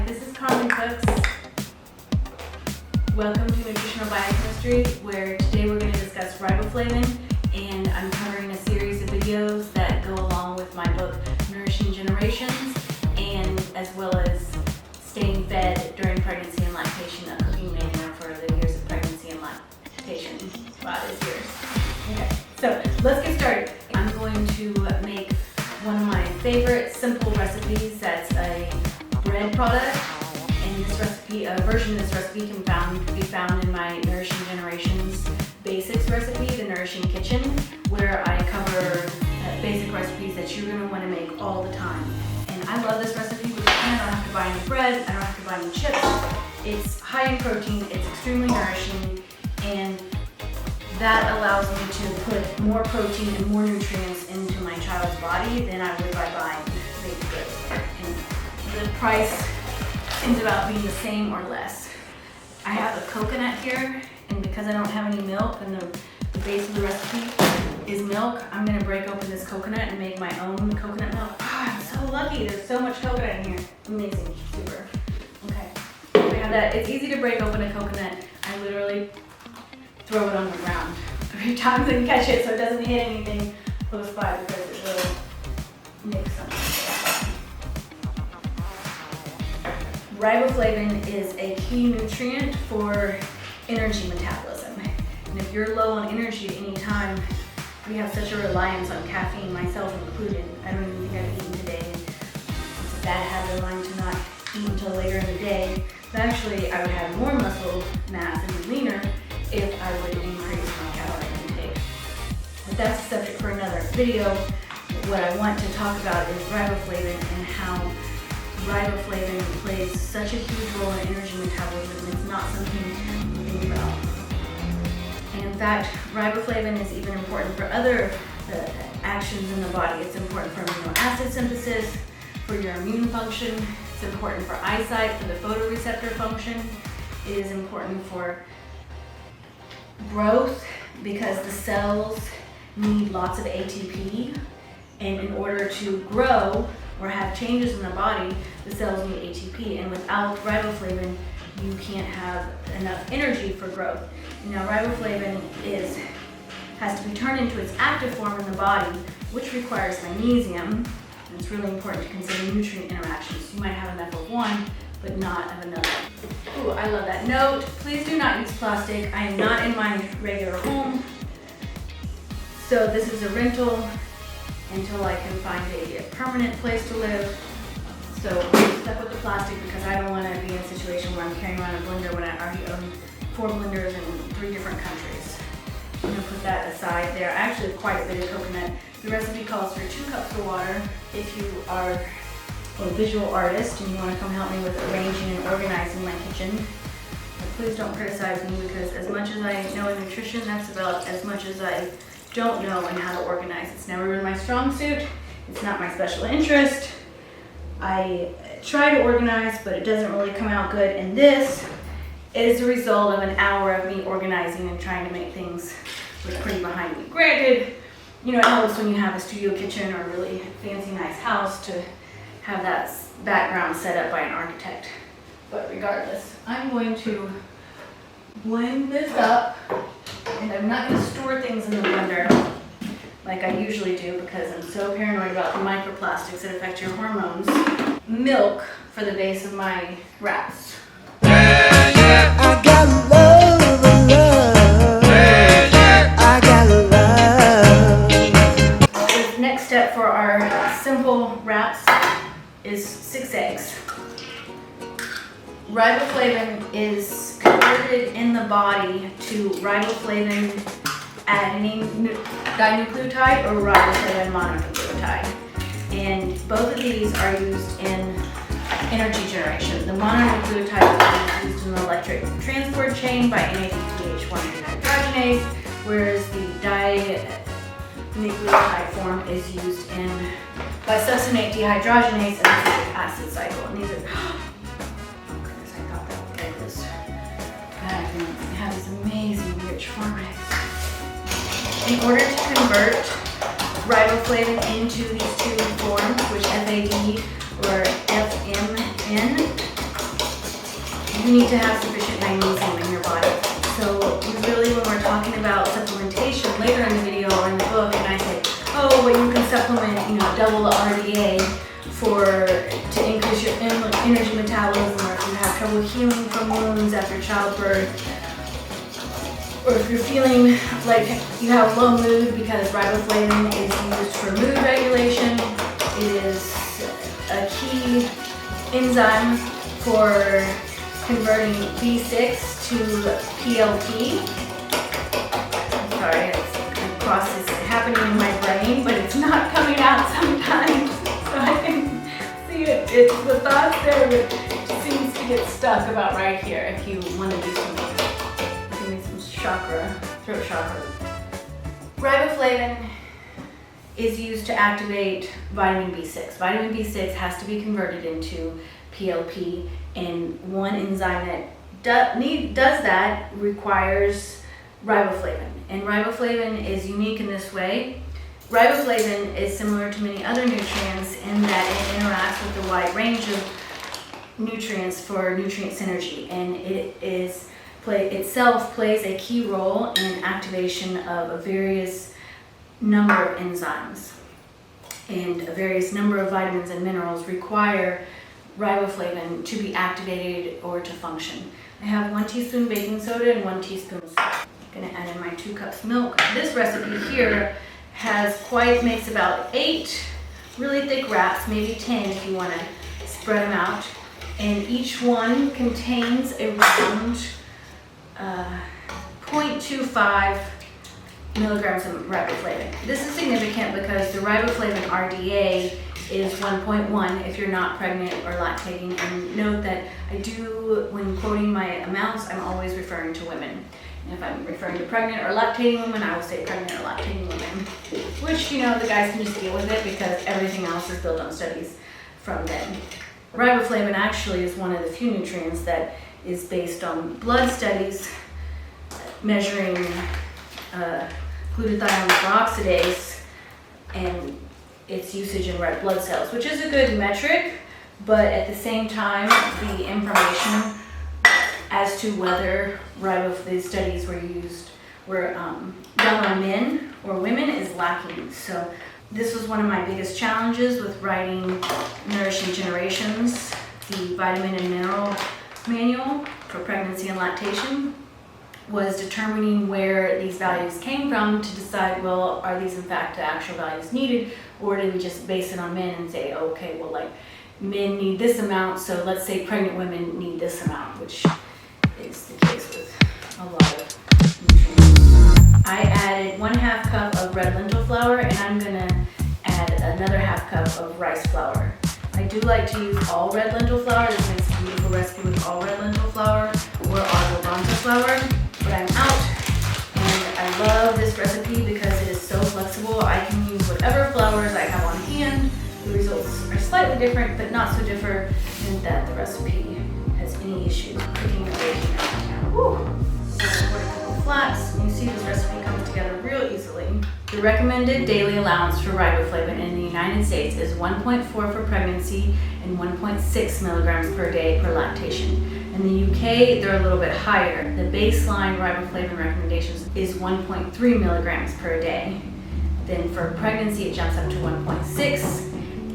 This is Carmen Cooks. Welcome to Nutritional Biochemistry, where today we're going to discuss riboflavin, and I'm covering a series of videos that go along with my book, Nourishing Generations, and as well as staying fed during pregnancy and lactation, a cooking manual for the years of pregnancy and lactation. Wow, this years. Okay, so let's get started. I'm going to make one of my favorite simple recipes that's a bread product, and this recipe, a version of this recipe can be found in my Nourishing Generations Basics recipe, the Nourishing Kitchen, where I cover basic recipes that you're going to want to make all the time. And I love this recipe because I don't have to buy any bread, I don't have to buy any chips. It's high in protein, it's extremely nourishing, and that allows me to put more protein and more nutrients into my child's body than I would by buying baked goods. And the price ends up being the same or less. I have a coconut here, and because I don't have any milk and the base of the recipe is milk, I'm going to break open this coconut and make my own coconut milk. I'm so lucky, there's so much coconut in here. Amazing, super. Okay, we have that. It's easy to break open a coconut. I literally throw it on the ground 3 times and catch it so it doesn't hit anything close by, because it will make something. Riboflavin is a key nutrient for energy metabolism. And if you're low on energy at any time, we have such a reliance on caffeine, myself included. I don't even think I've eaten today. It's a bad habit of mine to not eat until later in the day. But actually, I would have more muscle mass and be leaner if I would increase my calorie intake. But that's a subject for another video. What I want to talk about is riboflavin and how riboflavin plays such a huge role in energy metabolism. It's not something you think about. And in fact, riboflavin is even important for other actions in the body. It's important for amino acid synthesis, for your immune function. It's important for eyesight, for the photoreceptor function. It is important for growth because the cells need lots of ATP, and in order to grow or have changes in the body, the cells need ATP, and without riboflavin you can't have enough energy for growth. Now riboflavin has to be turned into its active form in the body, which requires magnesium, and it's really important to consider nutrient interactions. You might have enough of one but not of another. Ooh, I love that note. Please do not use plastic. I am not in my regular home, so this is a rental until I can find a permanent place to live. So I'm stuck with the plastic because I don't want to be in a situation where I'm carrying around a blender when I already own 4 blenders in 3 different countries. I'm going to put that aside there. I actually have quite a bit of coconut. The recipe calls for 2 cups of water. If you are a visual artist and you want to come help me with arranging and organizing my kitchen, but please don't criticize me, because as much as I know in nutrition, that's about as much as I don't know in how to organize. It's never been my strong suit. It's not my special interest. I try to organize, but it doesn't really come out good. And this is a result of an hour of me organizing and trying to make things look pretty behind me. Granted, you know, it helps when you have a studio kitchen or a really fancy, nice house to have that background set up by an architect. But regardless, I'm going to blend this up, and I'm not going to store things in the blender like I usually do because I'm so paranoid about the microplastics that affect your hormones. Milk for the base of my wraps. I got love, I got love. The next step for our simple wraps is 6 eggs. Riboflavin is converted in the body to riboflavin adenine dinucleotide or riboflavin mononucleotide. And both of these are used in energy generation. The mononucleotide is used in the electric transport chain by NADPH1 dehydrogenase, whereas the dinucleotide form is used in bisuccinate dehydrogenase and the citric acid cycle. And these are, oh goodness, I thought that would get this. God, I can have these amazing rich formats. In order to convert riboflavin into these 2 forms, which FAD or FMN, you need to have sufficient magnesium in your body. So really when we're talking about supplementation later in the video or in the book, and I say, oh, well, you can supplement, double the RDA to increase your energy metabolism, or if you have trouble healing from wounds after childbirth, or if you're feeling like you have low mood because riboflavin is used for mood regulation. It is a key enzyme for converting B6 to PLP. I'm sorry, a process is happening in my brain, but it's not coming out sometimes. So I can see it. It's the thoughts there, but it seems to get stuck about right here. If you want to do some throat chakra. Riboflavin is used to activate vitamin B6. Vitamin B6 has to be converted into PLP, and one enzyme that does that requires riboflavin. And riboflavin is unique in this way. Riboflavin is similar to many other nutrients in that it interacts with a wide range of nutrients for nutrient synergy, and it itself plays a key role in activation of a various number of enzymes, and a various number of vitamins and minerals require riboflavin to be activated or to function. I have 1 teaspoon baking soda and 1 teaspoon salt. I'm going to add in my 2 cups milk. This recipe here makes about 8 really thick wraps, maybe 10 if you want to spread them out, and each one contains around 0.25 milligrams of riboflavin. This is significant because the riboflavin RDA is 1.1 if you're not pregnant or lactating. And note that when quoting my amounts, I'm always referring to women. And if I'm referring to pregnant or lactating women, I will say pregnant or lactating women, which, the guys can just deal with it because everything else is built on studies from them. Riboflavin actually is one of the few nutrients that is based on blood studies measuring glutathione peroxidase and its usage in red blood cells, which is a good metric, but at the same time, the information as to whether these studies were done on men or women is lacking. So this was one of my biggest challenges with writing Nourishing Generations, the vitamin and mineral manual for pregnancy and lactation, was determining where these values came from to decide, well, are these in fact the actual values needed, or did we just base it on men and say, okay, well, like men need this amount, so let's say pregnant women need this amount, which is the case with a lot of nutrients. I added 1/2 cup of red lentil flour, and I'm gonna add another 1/2 cup of rice flour. I do like to use all red lentil flour. This makes a beautiful recipe with all red lentil flour or arbobanza flour, but I'm out. And I love this recipe because it is so flexible. I can use whatever flours I have on hand. The results are slightly different, but not so different that the recipe has any issues cooking or baking. Woo! So I'm putting a couple flax. You see this recipe comes together real easily. The recommended daily allowance for riboflavin in the United States is 1.4 for pregnancy and 1.6 milligrams per day per lactation. In the UK, they're a little bit higher. The baseline riboflavin recommendations is 1.3 milligrams per day. Then for pregnancy, it jumps up to 1.6,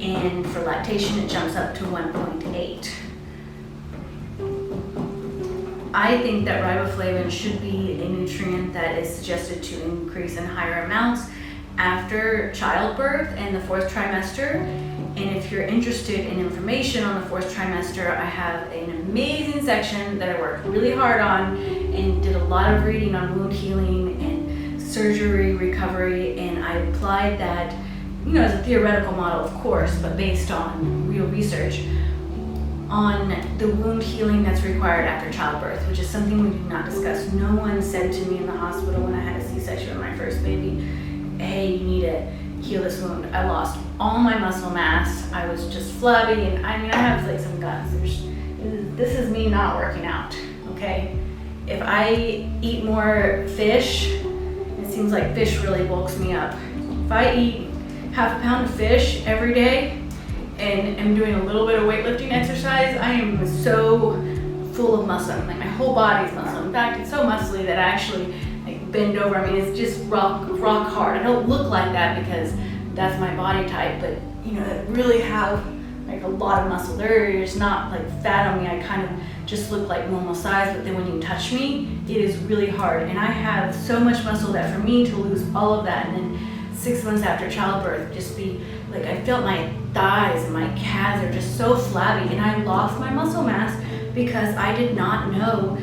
and for lactation, it jumps up to 1.8. I think that riboflavin should be a nutrient that is suggested to increase in higher amounts after childbirth and the 4th trimester. And if you're interested in information on the 4th trimester, I have an amazing section that I worked really hard on and did a lot of reading on wound healing and surgery recovery, and I applied that, as a theoretical model, of course, but based on real research on the wound healing that's required after childbirth, which is something we did not discuss. No one said to me in the hospital when I had a C-section with my first baby, hey, you need to heal this wound. I lost all my muscle mass. I was just flabby, and I have like some guns. This is me not working out, okay? If I eat more fish, it seems like fish really bulks me up. If I eat 1/2 pound of fish every day, and am doing a little bit of weightlifting exercise, I am so full of muscle. Like my whole body's muscle. In fact, it's so muscly that I actually like bend over. I mean, it's just rock hard. I don't look like that because that's my body type, but you know, I really have like a lot of muscle. There's not like fat on me. I kind of just look like normal size, but then when you touch me, it is really hard. And I have so much muscle that for me to lose all of that and then 6 months after childbirth, just be like, I felt my thighs and my calves are just so flabby, and I lost my muscle mass because I did not know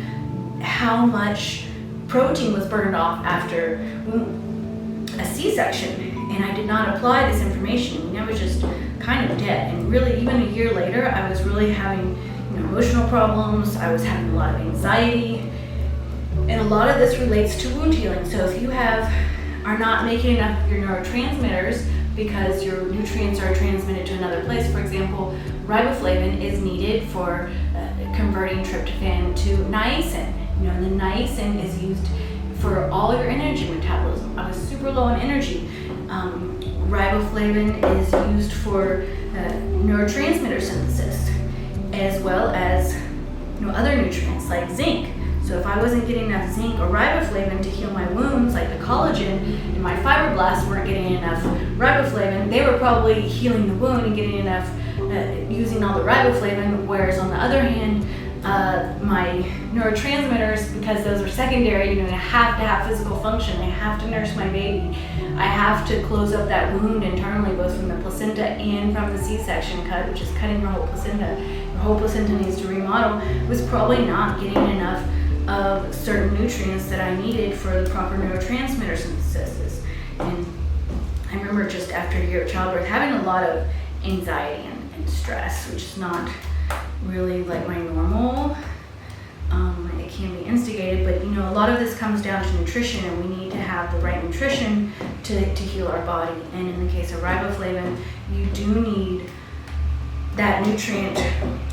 how much protein was burned off after a C-section. And I did not apply this information, and I was just kind of dead. And really, even a year later, I was really having emotional problems. I was having a lot of anxiety, and a lot of this relates to wound healing. So if you are not making enough of your neurotransmitters because your nutrients are transmitted to another place, for example, riboflavin is needed for converting tryptophan to niacin. And the niacin is used for all your energy metabolism. I was super low on energy. Riboflavin is used for neurotransmitter synthesis, as well as other nutrients like zinc. So if I wasn't getting enough zinc or riboflavin to heal my wounds, like the collagen and my fibroblasts weren't getting enough riboflavin, they were probably healing the wound and getting enough, using all the riboflavin, whereas on the other hand, my neurotransmitters, because those are secondary, I have to have physical function. I have to nurse my baby. I have to close up that wound internally, both from the placenta and from the C-section cut, which is cutting your whole placenta. Your whole placenta needs to remodel. Was probably not getting enough of certain nutrients that I needed for the proper neurotransmitter synthesis. And I remember just after a year of childbirth having a lot of anxiety and stress, which is not really like my normal. It can be instigated, but a lot of this comes down to nutrition, and we need to have the right nutrition to heal our body. And in the case of riboflavin, you do need that nutrient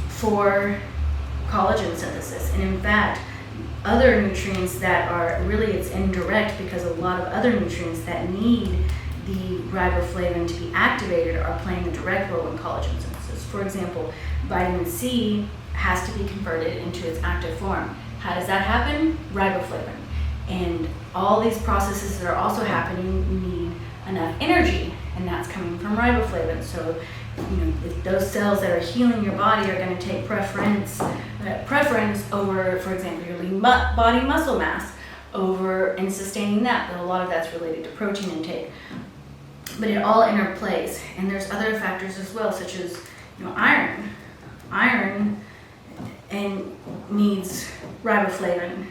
for collagen synthesis. And in fact, other nutrients that are really, it's indirect, because a lot of other nutrients that need the riboflavin to be activated are playing a direct role in collagen synthesis. For example, vitamin C has to be converted into its active form. How does that happen? Riboflavin. And all these processes that are also happening need enough energy, and that's coming from riboflavin. So, if those cells that are healing your body are going to take preference over, for example, your lean body muscle mass over and sustaining that. But a lot of that's related to protein intake. But it all interplays, and there's other factors as well, such as iron. Iron and needs riboflavin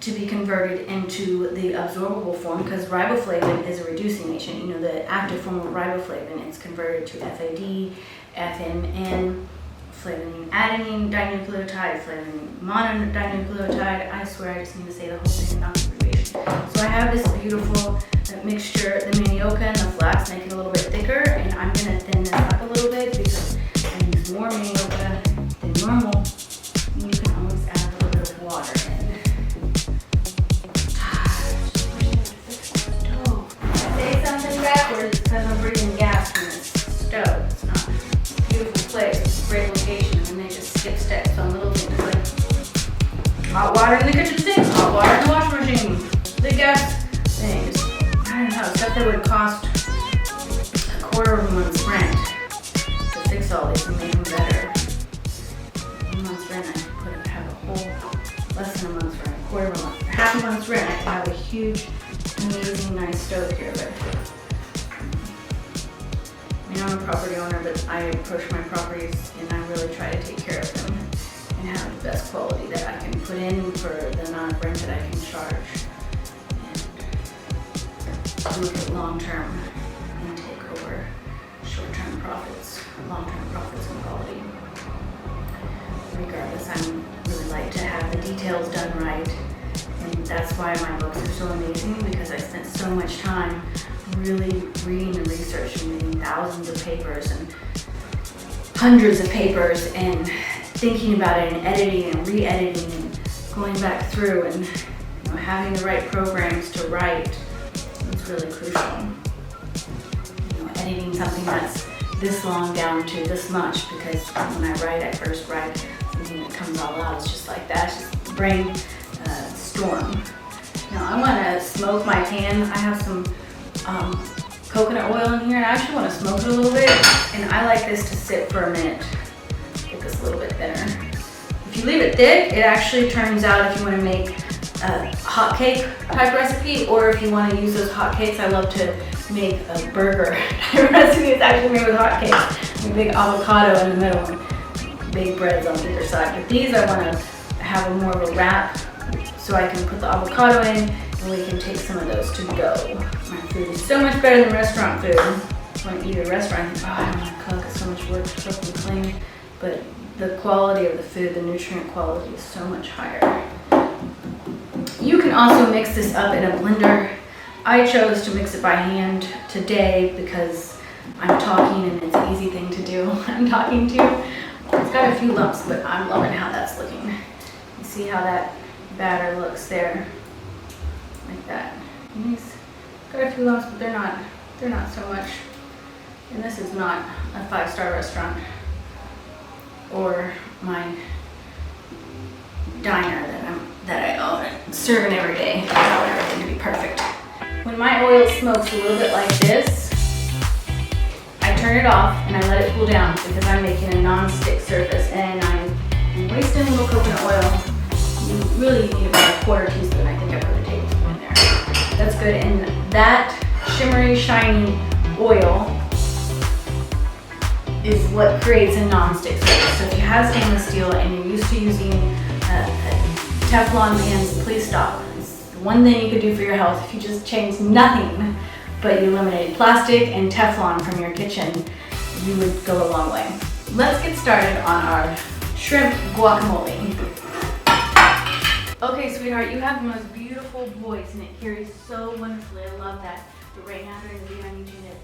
to be converted into the absorbable form, because riboflavin is a reducing agent. The active form of riboflavin, it's converted to FAD, FMN, flavin adenine dinucleotide, flavin mononucleotide. I swear I just need to say the whole thing, not abbreviation. So I have this beautiful mixture, the manioca and the flax make it a little bit thicker, and I'm going to thin this up a little bit because I use more manioca than normal. You can always add a little bit of water in. Say something backwards because I'm breathing gas from this stove. It's not a beautiful place, it's a great location, and they just skip steps on little things like hot water in the kitchen sink, hot water in the washing machine, the gas things. I don't know, stuff that would cost a quarter of a month's rent to fix all these and make them better. 1 month's rent, I could have a whole, less than a month's rent, a quarter of a month, half a month's rent, I could have a huge, amazing, nice stove here. But I'm a property owner, but I approach my properties and I really try to take care of them and have the best quality that I can put in for the amount of rent that I can charge. Look at long-term and take over short-term profits, long-term profits and quality. Regardless, I really like to have the details done right, and that's why my books are so amazing, because I spent so much time really reading and researching, reading thousands of papers and hundreds of papers, and thinking about it and editing and re-editing and going back through and having the right programs to write. It's really crucial. Editing something that's this long down to this much, because when I write, I first write from and it comes all out. It's just like that. It's just brain storm. Now I want to smoke my pan. I have some coconut oil in here, and I actually want to smoke it a little bit. And I like this to sit for a minute. Get this a little bit thinner. If you leave it thick, it actually turns out, if you want to make a hot cake type recipe, or if you want to use those hot cakes, I love to make a burger type recipe. It's actually made with hot cakes. A big avocado in the middle and big breads on either side. But these I want to have a more of a wrap, so I can put the avocado in and we can take some of those to go. My food is so much better than restaurant food. When I eat at a restaurant, I think, oh, I don't want to cook, it's so much work to cook and clean. But the quality of the food, the nutrient quality is so much higher. You can also mix this up in a blender. I chose to mix it by hand today because I'm talking and it's an easy thing to do. I'm talking to. It's got a few lumps, but I'm loving how that's looking. You see how that batter looks there? Like that. And these got a few lumps, but they're not so much. And this is not a 5-star restaurant or my diner that I own and serving every day. I want everything to be perfect. When my oil smokes a little bit like this, I turn it off and I let it cool down because I'm making a non-stick surface and I'm wasting a little coconut oil. You really need about a 1/4 teaspoon. I think I put a tablespoon in there. That's good. And that shimmery, shiny oil is what creates a non-stick surface. So if you have stainless steel and you're used to using Teflon pans, please stop. It's the one thing you could do for your health if you just change nothing, but you eliminated plastic and Teflon from your kitchen, you would go a long way. Let's get started on our shrimp guacamole. Okay, sweetheart, you have the most beautiful voice and it carries so wonderfully. I love that. But right now during the video, I need you to